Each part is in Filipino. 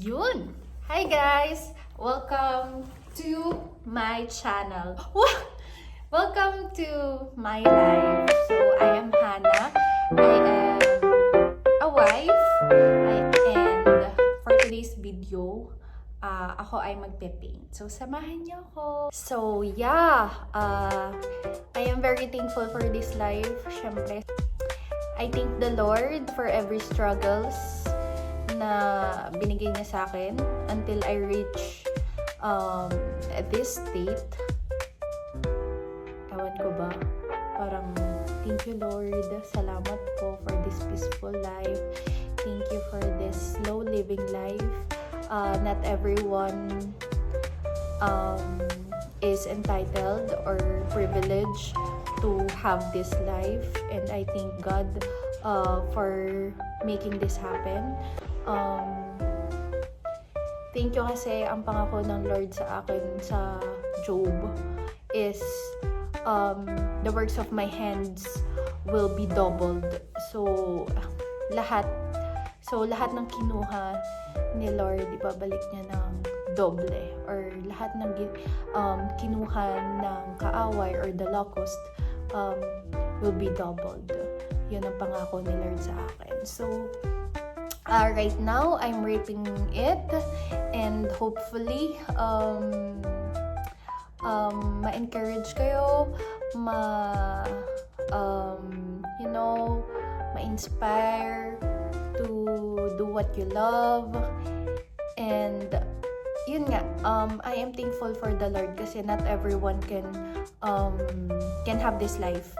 Yun! Hi guys! Welcome to my channel. Welcome to my life. So, I am Hannah. I am a wife. And for today's video, ako ay magpe-paint. So, samahan niyo ako. So, yeah. I am very thankful for this life. Syempre, I thank the Lord for every struggles na binigay niya sa akin until I reach this state. Ewan ko ba? Parang, thank you Lord. Salamat po for this peaceful life. Thank you for this slow living life. Not everyone is entitled or privileged to have this life, and I thank God for making this happen. Thank you kasi ang pangako ng Lord sa akin sa Job is the works of my hands will be doubled. So lahat ng kinuha ni Lord, ibabalik niya ng doble, or lahat ng kinuha ng kaaway or the locust will be doubled. Yun ang pangako ni Lord sa akin. So right now, I'm reaping it, and hopefully, ma-encourage kayo, ma-inspire to do what you love, and yun nga, I am thankful for the Lord kasi not everyone can have this life.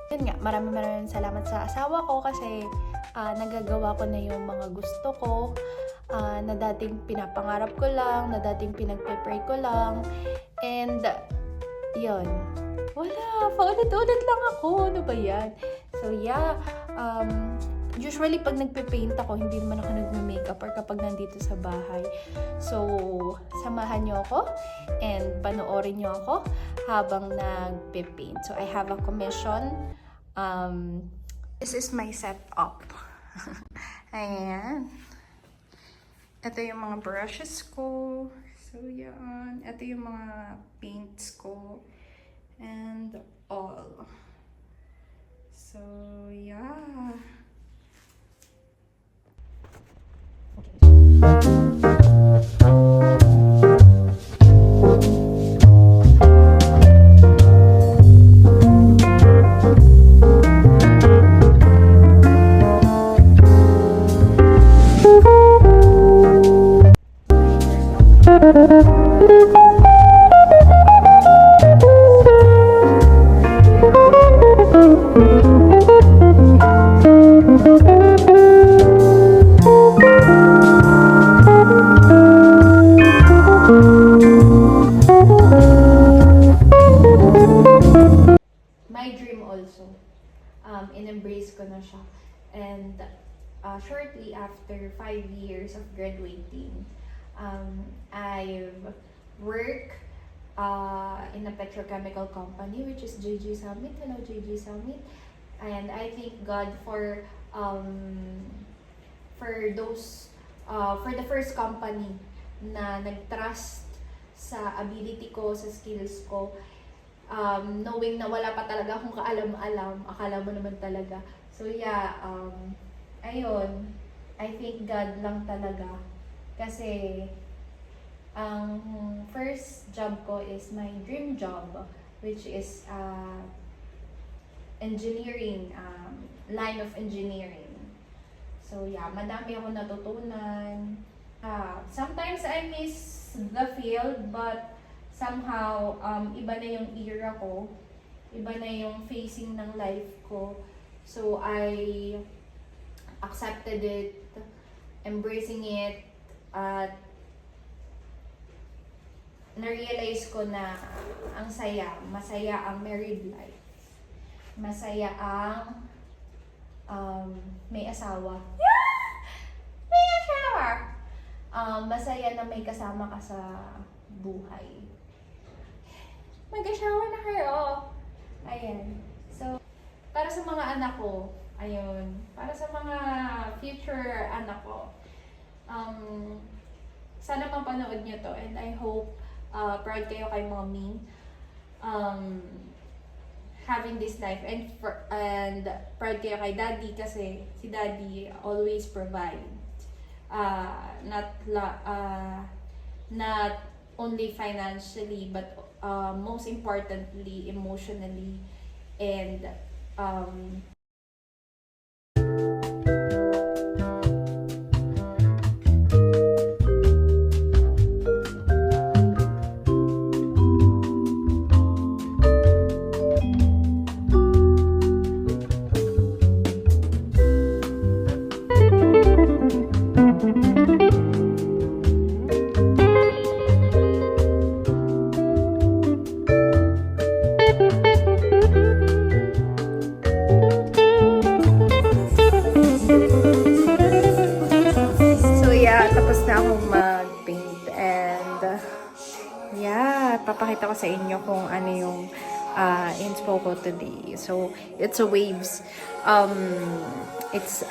Yun nga, maraming salamat sa asawa ko kasi nagagawa ko na yung mga gusto ko, na dating pinapangarap ko lang, na dating pinagpe-pray ko lang, and yun, wala, paulit-ulit lang ako, ano ba yan? So yeah, usually pag nagpe-paint ako, hindi naman ako nagme-makeup or kapag nandito sa bahay. So, samahan nyo ako and panoorin nyo ako habang nagpe-paint. So, I have a commission. This is my setup. Ayan. Ito yung mga brushes ko. So, yan. Ito yung mga paints ko. And all. So, yeah. My dream also, in-embrace ko na siya. And shortly after 5 years of graduating, I've worked in a petrochemical company, which is JG Summit. Hello, JG Summit. And I thank God for the first company na nag-trust sa ability ko, sa skills ko, knowing na wala pa talaga akong kaalam-alam, akala mo naman talaga. So yeah, ayun, I thank God lang talaga. Kasi, ang first job ko is my dream job, which is engineering, line of engineering. So yeah, madami ako natutunan. Sometimes I miss the field, but somehow, iba na yung era ko, iba na yung facing ng life ko. So I accepted it, embracing it, at na-realize ko na ang saya, masaya ang married life. Masaya ang may asawa. Yeah! May asawa! Masaya na may kasama ka sa buhay. Mag-asawa na kayo. Ayan. So, para sa mga anak ko, ayun, para sa mga future anak ko, sana mapanood nyo to, and I hope proud kayo kay mommy having this life, and proud kayo kay daddy kasi si daddy always provide, not only financially but most importantly emotionally, and tapos na akong mag-paint, and papakita ko sa inyo kung ano yung inspo ko today. So, it's a waves. It's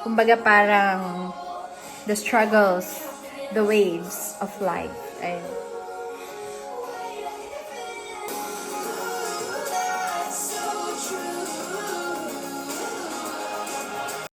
kumbaga parang the struggles, the waves of life. Ayun.